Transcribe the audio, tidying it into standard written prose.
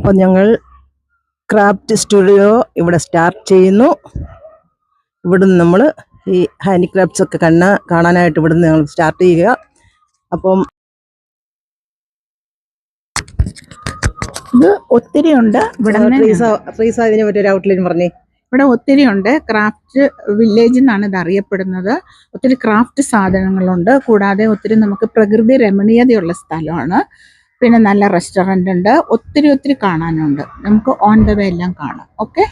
അപ്പോൾ ഞങ്ങൾ craft studio ഇവിടെ സ്റ്റാർട്ട് ചെയ്യുന്നു. ഇവിടുന്ന് നമ്മൾ ഈ ഹാൻഡിക്രാഫ്റ്റ്സ് ഒക്കെ കാണാനായിട്ട് ഇവിടുന്ന് ഞങ്ങൾ സ്റ്റാർട്ട് ചെയ്യുക. അപ്പം ഇത് ഒത്തിരി ഉണ്ട്. ഫ്രീസ ഇതിനെ പറ്റി ഒരു ഔട്ട്ലൈൻ പറഞ്ഞേ. ഇവിടെ ഒത്തിരി ഉണ്ട്. ക്രാഫ്റ്റ് വില്ലേജ് എന്നാണ് ഇത് അറിയപ്പെടുന്നത്. ഒത്തിരി ക്രാഫ്റ്റ് സാധനങ്ങളുണ്ട്. കൂടാതെ ഒത്തിരി നമുക്ക് പ്രകൃതി രമണീയതയുള്ള സ്ഥലമാണ്. പിന്നെ നല്ല റെസ്റ്റോറൻ്റ് ഉണ്ട്. ഒത്തിരി കാണാനുണ്ട്. നമുക്ക് ഓൺ ദ വേ എല്ലാം കാണാം. ഓക്കെ.